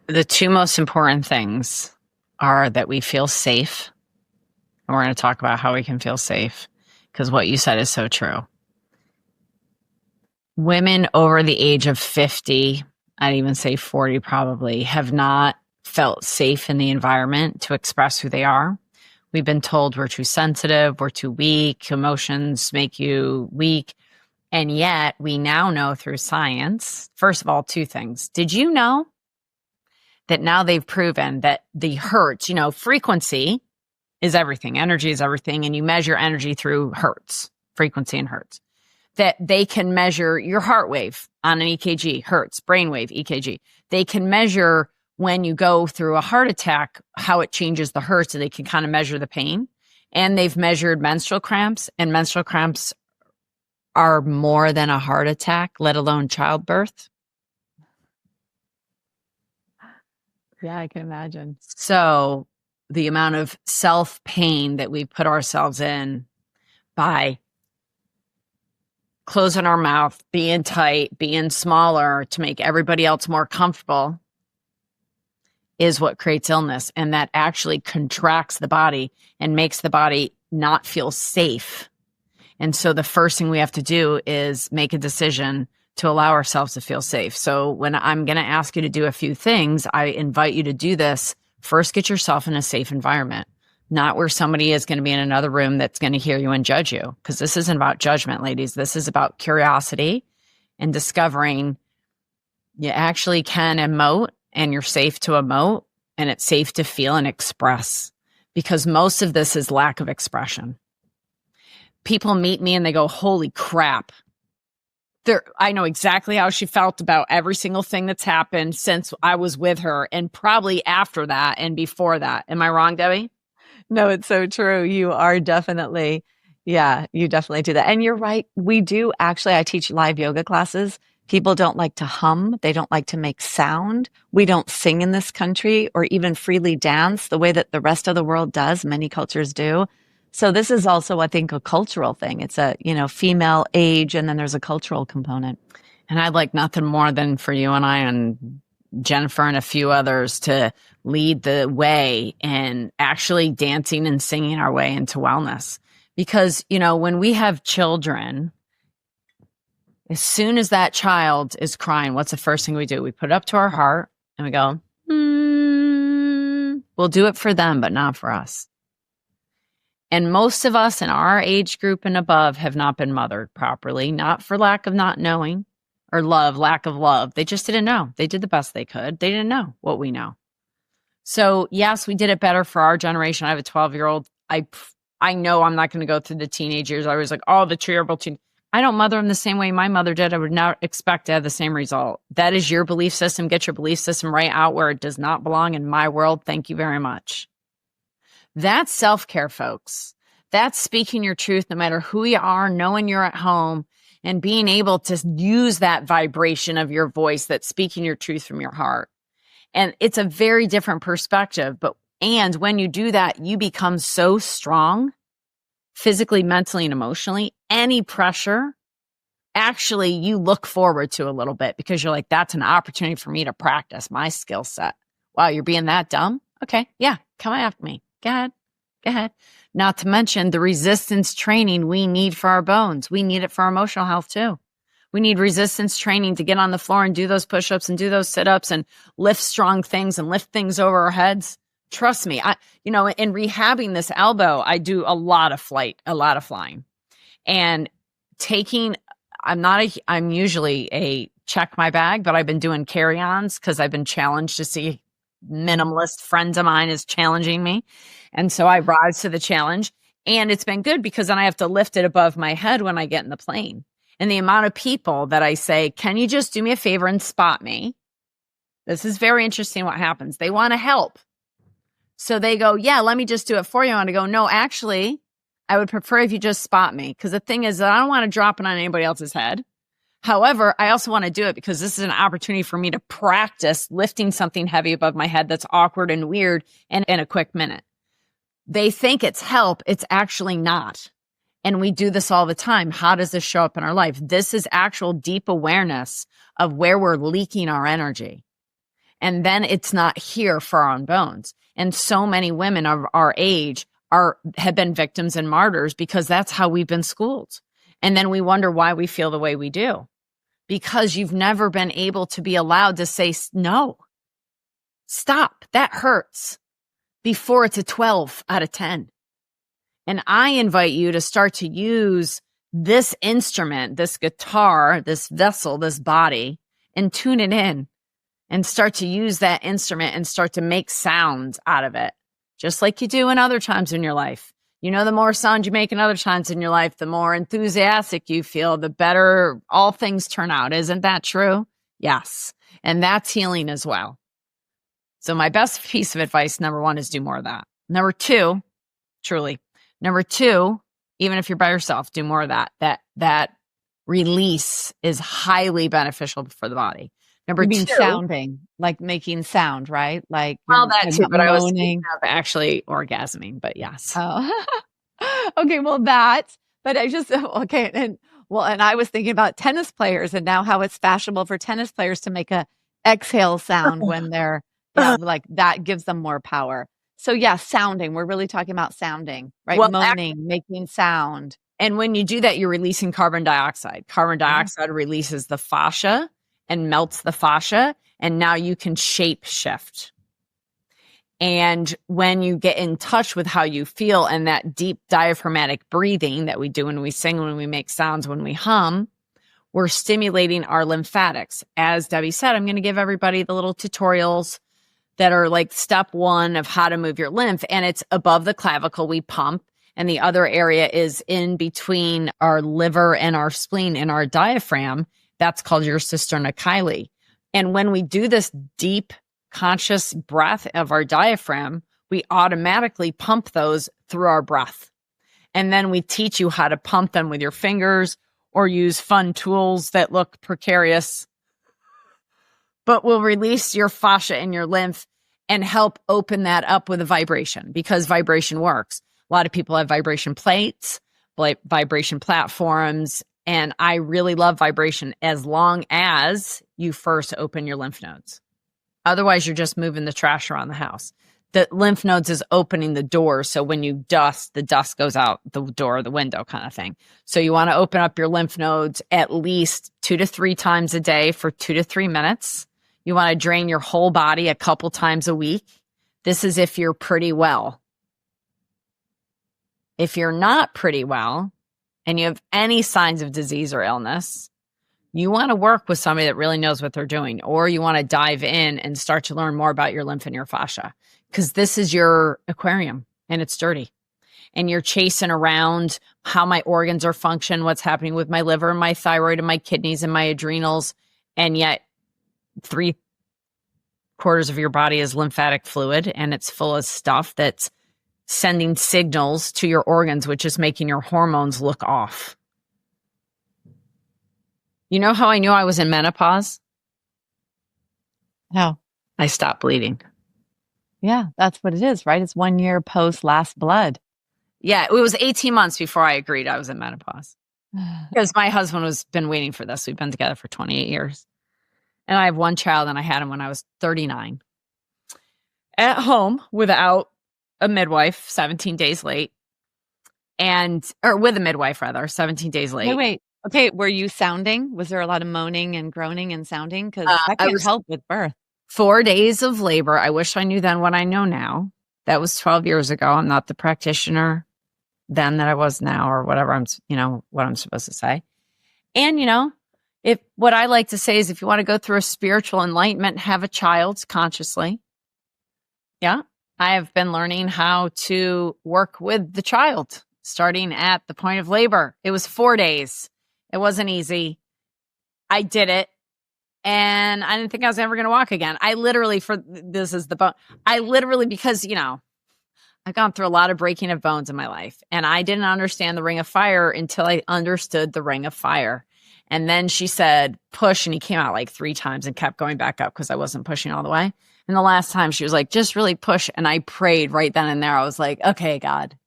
The 2 most important things are that we feel safe. And we're going to talk about how we can feel safe because what you said is so true. Women over the age of 50, I'd even say 40 probably, have not felt safe in the environment to express who they are. We've been told we're too sensitive, we're too weak, emotions make you weak. And yet we now know through science, first of all, 2 things. Did you know that now they've proven that the hertz, frequency is everything, energy is everything, and you measure energy through hertz, frequency and hertz, that they can measure your heart wave on an EKG, hertz, brainwave, EKG. They can measure when you go through a heart attack, how it changes the hertz, and they can kind of measure the pain. And they've measured menstrual cramps, and menstrual cramps are more than a heart attack, let alone childbirth. Yeah, I can imagine. So the amount of self pain that we put ourselves in by closing our mouth, being tight, being smaller to make everybody else more comfortable is what creates illness. And that actually contracts the body and makes the body not feel safe. And so the first thing we have to do is make a decision to allow ourselves to feel safe. So when I'm going to ask you to do a few things, I invite you to do this. First, get yourself in a safe environment, not where somebody is going to be in another room that's going to hear you and judge you. Because this isn't about judgment, ladies. This is about curiosity and discovering you actually can emote and you're safe to emote and it's safe to feel and express, because most of this is lack of expression. People meet me and they go, holy crap. I know exactly how she felt about every single thing that's happened since I was with her and probably after that and before that. Am I wrong, Debbie? No, it's so true. You are definitely, yeah, you definitely do that. And you're right. We do actually, I teach live yoga classes. People don't like to hum. They don't like to make sound. We don't sing in this country or even freely dance the way that the rest of the world does. Many cultures do. So this is also, I think, a cultural thing. It's a, female age, and then there's a cultural component. And I'd like nothing more than for you and I and Jennifer and a few others to lead the way in actually dancing and singing our way into wellness. Because, when we have children, as soon as that child is crying, what's the first thing we do? We put it up to our heart and we go, we'll do it for them, but not for us. And most of us in our age group and above have not been mothered properly, not for lack of not knowing or lack of love. They just didn't know. They did the best they could. They didn't know what we know. So yes, we did it better for our generation. I have a 12-year-old. I know I'm not going to go through the teenage years. I was like, the terrible teen. I don't mother them the same way my mother did. I would not expect to have the same result. That is your belief system. Get your belief system right out where it does not belong in my world. Thank you very much. That's self-care, folks. That's speaking your truth no matter who you are, knowing you're at home, and being able to use that vibration of your voice that's speaking your truth from your heart. And it's a very different perspective. And when you do that, you become so strong, physically, mentally, and emotionally. Any pressure, actually, you look forward to a little bit because you're like, that's an opportunity for me to practice my skill set. Wow, you're being that dumb? Okay, yeah, come after me. Go ahead. Not to mention the resistance training we need for our bones. We need it for our emotional health too. We need resistance training to get on the floor and do those push-ups and do those sit-ups and lift strong things and lift things over our heads. Trust me, in rehabbing this elbow, I do a lot of flying. And I'm usually a check my bag, but I've been doing carry-ons because I've been challenged to see minimalist friends of mine is challenging me. And so I rise to the challenge, and it's been good because then I have to lift it above my head when I get in the plane. And the amount of people that I say, can you just do me a favor and spot me? This is very interesting what happens. They want to help. So they go, yeah, let me just do it for you. And I go, no, actually, I would prefer if you just spot me. Because the thing is that I don't want to drop it on anybody else's head. However, I also want to do it because this is an opportunity for me to practice lifting something heavy above my head that's awkward and weird and in a quick minute. They think it's help. It's actually not. And we do this all the time. How does this show up in our life? This is actual deep awareness of where we're leaking our energy. And then it's not here for our own bones. And so many women of our age have been victims and martyrs because that's how we've been schooled. And then we wonder why we feel the way we do. Because you've never been able to be allowed to say, no, stop, that hurts, before it's a 12 out of 10. And I invite you to start to use this instrument, this guitar, this vessel, this body, and tune it in and start to use that instrument and start to make sounds out of it, just like you do in other times in your life. The more sound you make in other times in your life, the more enthusiastic you feel, the better all things turn out. Isn't that true? Yes. And that's healing as well. So my best piece of advice, number one, is do more of that. Number two, even if you're by yourself, do more of that. That release is highly beneficial for the body. Number You mean two, sounding, like making sound, right? Like you're well, that talking too, about but I was thinking moaning. of actually orgasming, but yes. Oh, okay. Well, but I just, okay. And I was thinking about tennis players and now how it's fashionable for tennis players to make a exhale sound when they're, yeah, like that gives them more power. So yeah, sounding, we're really talking about sounding, right? Well, Moaning, making sound. and when you do that, you're releasing carbon dioxide. Carbon Yeah. dioxide releases the fascia and melts the fascia. And now you can shape shift. And when you get in touch with how you feel and that deep diaphragmatic breathing that we do when we sing, when we make sounds, when we hum, we're stimulating our lymphatics. As Debbie said, I'm going to give everybody the little tutorials that are like step one of how to move your lymph. And it's above the clavicle, we pump. And the other area is in between our liver and our spleen and our diaphragm. That's called your cisterna chyli. And when we do this deep conscious breath of our diaphragm, we automatically pump those through our breath. And then we teach you how to pump them with your fingers or use fun tools that look precarious, but will release your fascia and your lymph and help open that up with a vibration, because vibration works. A lot of people have vibration plates, like vibration platforms, and I really love vibration as long as you first open your lymph nodes. Otherwise, you're just moving the trash around the house. The lymph nodes is opening the door. So when you dust, the dust goes out the door or the window kind of thing. So you want to open up your lymph nodes at least 2 to 3 times a day for 2 to 3 minutes. You want to drain your whole body a couple times a week. This is if you're pretty well. If you're not pretty well and you have any signs of disease or illness, you want to work with somebody that really knows what they're doing, or you want to dive in and start to learn more about your lymph and your fascia, because this is your aquarium and it's dirty. And you're chasing around how my organs are function, what's happening with my liver and my thyroid and my kidneys and my adrenals. And yet 3/4 of your body is lymphatic fluid, and it's full of stuff that's sending signals to your organs, which is making your hormones look off. You know how I knew I was in menopause? How? I stopped bleeding. Yeah, that's what it is, right? It's 1 year post last blood. Yeah, it was 18 months before I agreed I was in menopause, because my husband was been waiting for this. We've been together for 28 years. And I have one child, and I had him when I was 39. At home without a midwife, 17 days late. Or with a midwife, rather, 17 days late. Wait. Okay, were you sounding? Was there a lot of moaning and groaning and sounding? Because that I can was help with birth. 4 days of labor. I wish I knew then what I know now. That was 12 years ago. I'm not the practitioner then that I was now, or whatever what I'm supposed to say. And, if what I like to say is, if you want to go through a spiritual enlightenment, have a child consciously. Yeah. I have been learning how to work with the child starting at the point of labor. It was 4 days. It wasn't easy. I did it. And I didn't think I was ever going to walk again. This is the bone. Because, I've gone through a lot of breaking of bones in my life, and I didn't understand the ring of fire until I understood the ring of fire. And then she said, push. And he came out like 3 times and kept going back up because I wasn't pushing all the way. And the last time she was like, just really push. And I prayed right then and there. I was like, okay, God,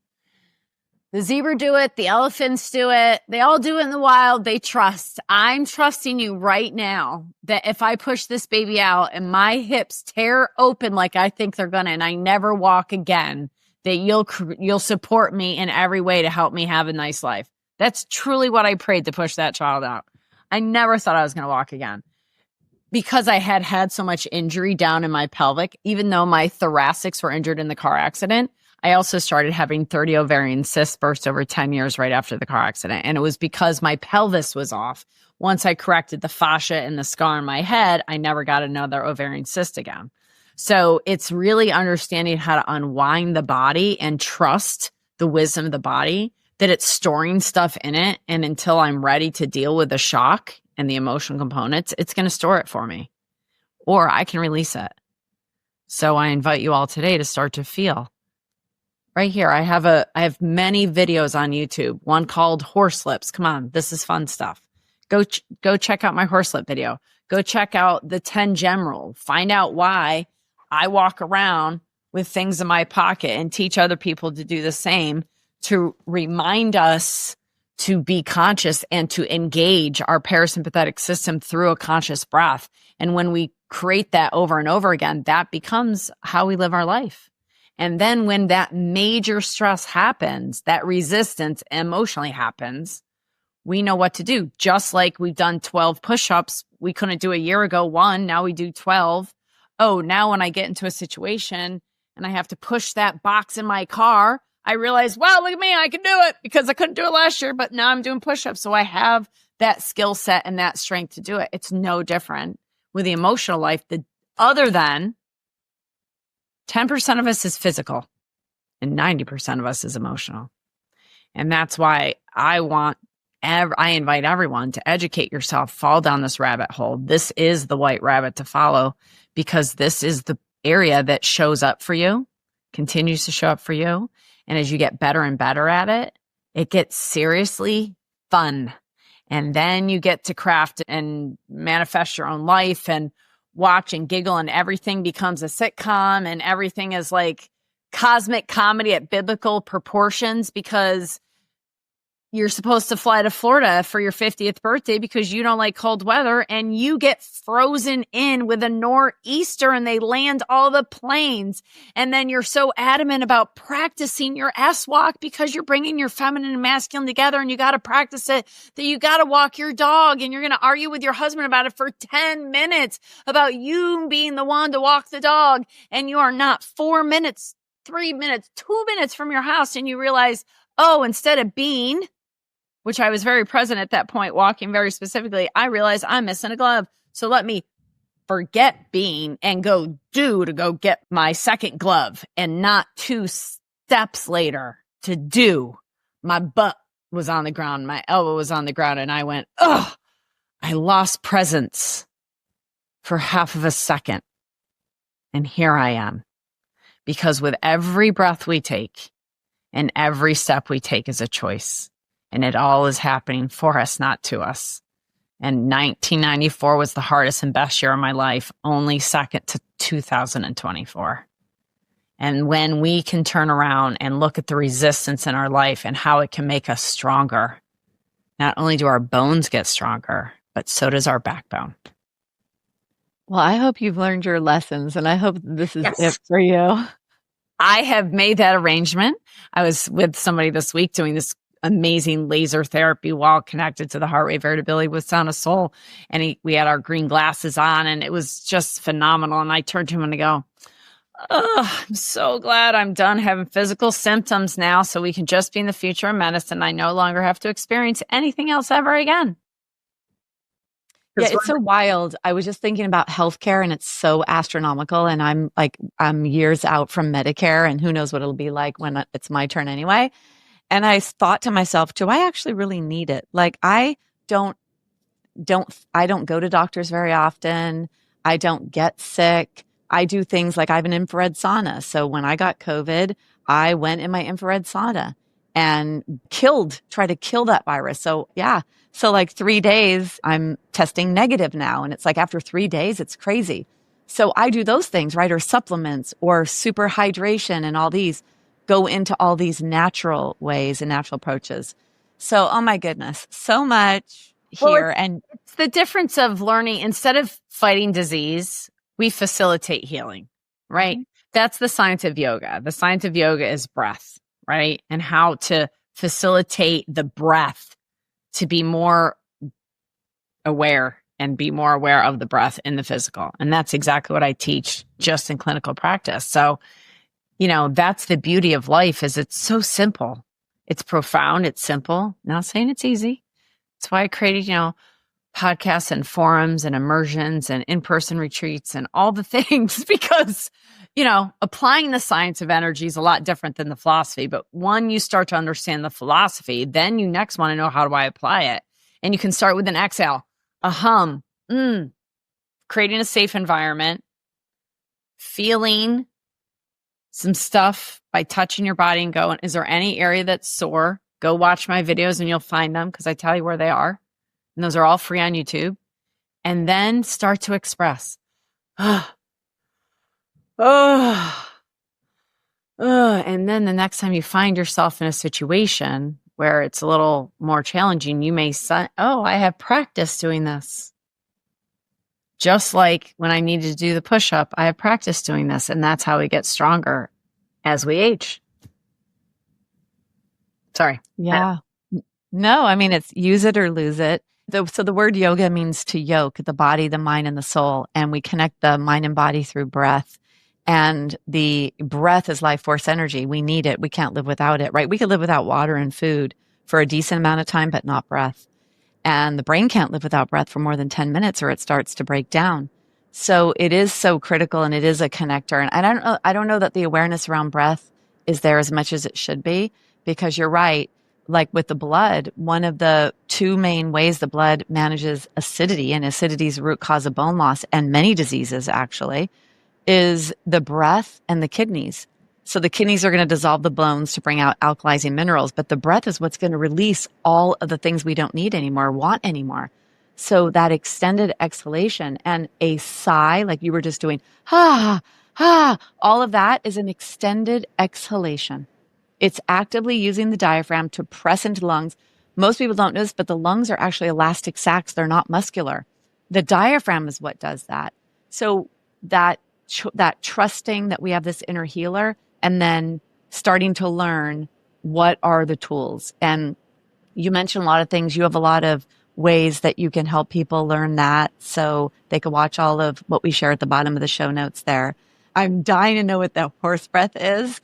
the zebra do it. The elephants do it. They all do it in the wild. They trust. I'm trusting you right now that if I push this baby out and my hips tear open like I think they're going to, and I never walk again, that you'll support me in every way to help me have a nice life. That's truly what I prayed to push that child out. I never thought I was going to walk again, because I had so much injury down in my pelvic. Even though my thoracics were injured in the car accident, I also started having 30 ovarian cysts burst over 10 years right after the car accident. And it was because my pelvis was off. Once I corrected the fascia and the scar in my head, I never got another ovarian cyst again. So it's really understanding how to unwind the body and trust the wisdom of the body, that it's storing stuff in it. And until I'm ready to deal with the shock and the emotional components, it's going to store it for me, or I can release it. So I invite you all today to start to feel. Right here, I have many videos on YouTube. One called Horse Lips. Come on, this is fun stuff. Go check out my horse lip video. Go check out the 10 gem rule. Find out why I walk around with things in my pocket and teach other people to do the same, to remind us to be conscious and to engage our parasympathetic system through a conscious breath. And when we create that over and over again, that becomes how we live our life. And then when that major stress happens, that resistance emotionally happens, we know what to do. Just like we've done 12 push-ups, we couldn't do a year ago, one, now we do 12. Oh, now when I get into a situation and I have to push that box in my car, I realize, wow, look at me, I can do it, because I couldn't do it last year, but now I'm doing push-ups. So I have that skill set and that strength to do it. It's no different with the emotional life, other than 10% of us is physical and 90% of us is emotional. And that's why I invite everyone to educate yourself, fall down this rabbit hole. This is the white rabbit to follow, because this is the area that shows up for you, continues to show up for you. And as you get better and better at it, it gets seriously fun. And then you get to craft and manifest your own life and watch and giggle, and everything becomes a sitcom, and everything is like cosmic comedy at biblical proportions, because you're supposed to fly to Florida for your 50th birthday because you don't like cold weather, and you get frozen in with a nor'easter and they land all the planes. And then you're so adamant about practicing your S-walk because you're bringing your feminine and masculine together, and you got to practice it, that you got to walk your dog, and you're going to argue with your husband about it for 10 minutes about you being the one to walk the dog. And you are not 4 minutes, 3 minutes, 2 minutes from your house. And you realize, oh, instead of being, which I was very present at that point, walking very specifically, I realized I'm missing a glove. So let me forget being and go get my second glove, and not 2 steps later to do. My butt was on the ground. My elbow was on the ground. And I went, oh, I lost presence for half of a second. And here I am. Because with every breath we take and every step we take is a choice. And it all is happening for us, not to us. And 1994 was the hardest and best year of my life, only second to 2024. And when we can turn around and look at the resistance in our life and how it can make us stronger, not only do our bones get stronger, but so does our backbone. Well, I hope you've learned your lessons, and I hope this is it for you. I have made that arrangement. I was with somebody this week doing this amazing laser therapy while connected to the heart rate variability with Sound of Soul. And we had our green glasses on, and it was just phenomenal. And I turned to him and I go, oh, I'm so glad I'm done having physical symptoms now, so we can just be in the future of medicine. I no longer have to experience anything else ever again. Yeah, it's so wild. I was just thinking about healthcare, and it's so astronomical. And I'm years out from Medicare, and who knows what it'll be like when it's my turn anyway. And I thought to myself, do I actually really need it? Like, I don't go to doctors very often. I don't get sick. I do things like I have an infrared sauna. So when I got COVID, I went in my infrared sauna and tried to kill that virus. So yeah. So like 3 days, I'm testing negative now. And it's like after 3 days, it's crazy. So I do those things, right? Or supplements or super hydration, and all these go into all these natural ways and natural approaches. So, oh my goodness, so much here. And it's the difference of learning, instead of fighting disease, we facilitate healing, right? Mm-hmm. That's the science of yoga. The science of yoga is breath, right? And how to facilitate the breath to be more aware and be more aware of the breath in the physical. And that's exactly what I teach just in clinical practice. So, that's the beauty of life, is it's so simple. It's profound. It's simple. Not saying it's easy. That's why I created, podcasts and forums and immersions and in-person retreats and all the things, because, applying the science of energy is a lot different than the philosophy. But when you start to understand the philosophy, then you next want to know, how do I apply it? And you can start with an exhale, a hum, creating a safe environment, feeling some stuff by touching your body and going, is there any area that's sore? Go watch my videos and you'll find them, because I tell you where they are. And those are all free on YouTube. and then start to express. Oh, and then the next time you find yourself in a situation where it's a little more challenging, you may say, oh, I have practice doing this. Just like when I needed to do the push-up, I have practice doing this. And that's how we get stronger as we age. Sorry. Yeah. No, I mean, it's use it or lose it. So the word yoga means to yoke the body, the mind, and the soul. And we connect the mind and body through breath. And the breath is life force energy. We need it. We can't live without it, right? We could live without water and food for a decent amount of time, but not breath. And the brain can't live without breath for more than 10 minutes or it starts to break down. So it is so critical and it is a connector. And I don't know that the awareness around breath is there as much as it should be, because you're right. Like with the blood, one of the two main ways the blood manages acidity, and acidity is the root cause of bone loss and many diseases actually, is the breath and the kidneys. So the kidneys are going to dissolve the bones to bring out alkalizing minerals, but the breath is what's going to release all of the things we don't need anymore, want anymore. So that extended exhalation and a sigh, like you were just doing, all of that is an extended exhalation. It's actively using the diaphragm to press into the lungs. Most people don't know this, but the lungs are actually elastic sacs. They're not muscular. The diaphragm is what does that. So that trusting that we have this inner healer, and then starting to learn what are the tools. And you mentioned a lot of things. You have a lot of ways that you can help people learn that. So they can watch all of what we share at the bottom of the show notes there. I'm dying to know what the horse breath is.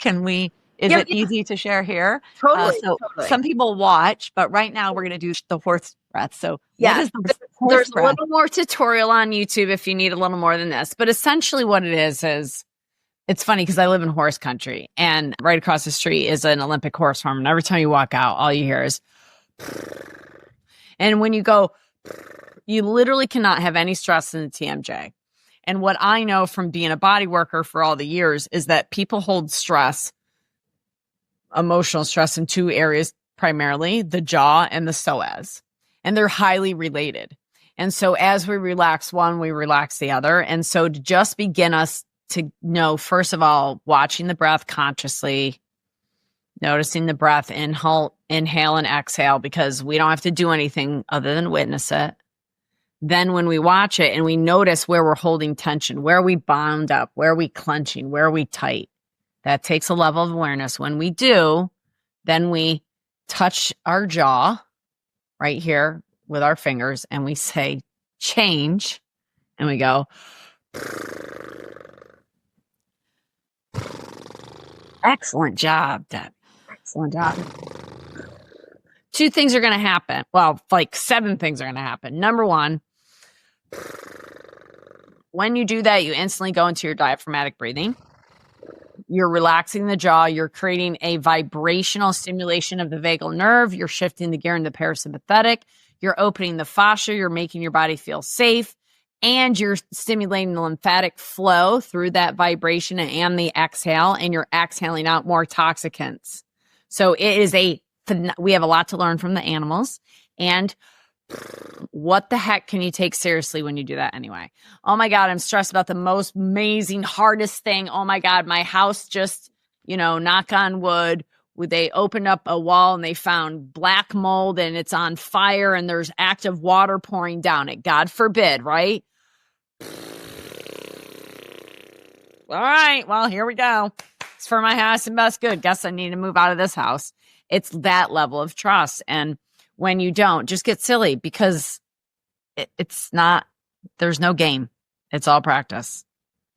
Is it easy to share here? Totally. Some people watch, but right now we're going to do the horse breath. So what is the horse There's breath? a little more tutorial on YouTube if you need a little more than this. But essentially what it is it's funny because I live in horse country, and right across the street is an Olympic horse farm. And every time you walk out, all you hear is, and when you go, you literally cannot have any stress in the TMJ. And what I know from being a body worker for all the years is that people hold stress, emotional stress, in two areas, primarily the jaw and the psoas. And they're highly related. And so as we relax one, we relax the other. And so to just begin us to know, first of all, watching the breath consciously, noticing the breath, inhale and exhale, because we don't have to do anything other than witness it. Then when we watch it and we notice where we're holding tension, where are we bound up, where are we clenching, where are we tight, that takes a level of awareness. When we do, then we touch our jaw right here with our fingers and we say change, and we go, excellent job, Deb. Excellent job. Two things are going to happen. Well, like 7 things are going to happen. Number one, when you do that, you instantly go into your diaphragmatic breathing. You're relaxing the jaw. You're creating a vibrational stimulation of the vagal nerve. You're shifting the gear into parasympathetic. You're opening the fascia. You're making your body feel safe. And you're stimulating the lymphatic flow through that vibration and the exhale. And you're exhaling out more toxicants. So it is we have a lot to learn from the animals. And what the heck can you take seriously when you do that anyway? Oh my God, I'm stressed about the most amazing, hardest thing. Oh my God, my house just, knock on wood. They opened up a wall and they found black mold and it's on fire and there's active water pouring down it. God forbid, right? All right, well, here we go. It's for my highest and best good. Guess I need to move out of this house. It's that level of trust. And when you don't, just get silly, because it's not, there's no game. It's all practice.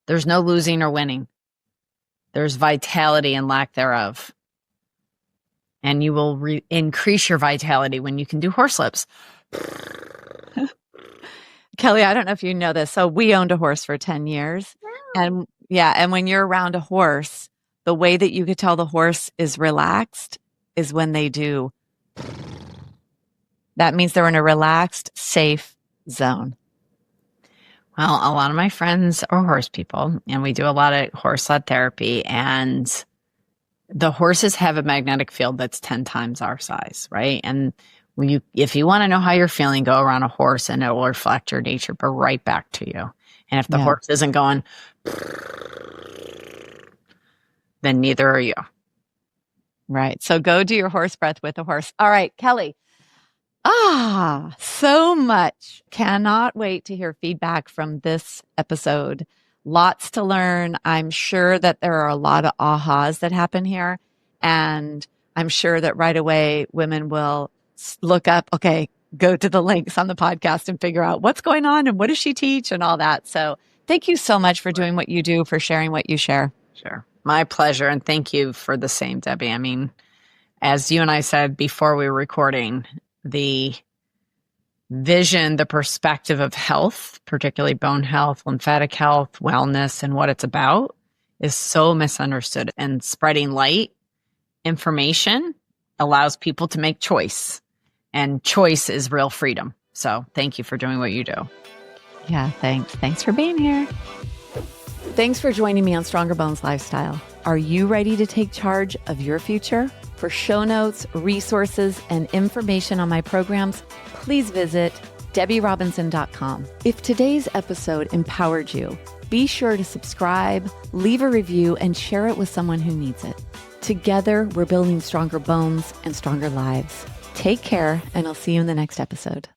There's no losing or winning. There's vitality and lack thereof. And you will increase your vitality when you can do horse lips. Kelly, I don't know if you know this. So we owned a horse for 10 years. And when you're around a horse, the way that you could tell the horse is relaxed is when they do. That means they're in a relaxed, safe zone. Well, a lot of my friends are horse people, and we do a lot of horse-led therapy, and the horses have a magnetic field that's 10 times our size, right? And If you want to know how you're feeling, go around a horse and it will reflect your nature, but right back to you. And if the Yeah. horse isn't going, then neither are you. Right. So go do your horse breath with a horse. All right, Kelly. So much. Cannot wait to hear feedback from this episode. Lots to learn. I'm sure that there are a lot of ahas that happen here. And I'm sure that right away women will look up, okay, go to the links on the podcast and figure out what's going on and what does she teach and all that. So thank you so much for doing what you do, for sharing what you share. Sure. My pleasure. And thank you for the same, Debbie. I mean, as you and I said before we were recording, the vision, the perspective of health, particularly bone health, lymphatic health, wellness, and what it's about is so misunderstood. And spreading light, information allows people to make choice. And choice is real freedom. So thank you for doing what you do. Yeah, thanks. Thanks for being here. Thanks for joining me on Stronger Bones Lifestyle. Are you ready to take charge of your future? For show notes, resources, and information on my programs, please visit DebbieRobinson.com. If today's episode empowered you, be sure to subscribe, leave a review, and share it with someone who needs it. Together, we're building stronger bones and stronger lives. Take care, and I'll see you in the next episode.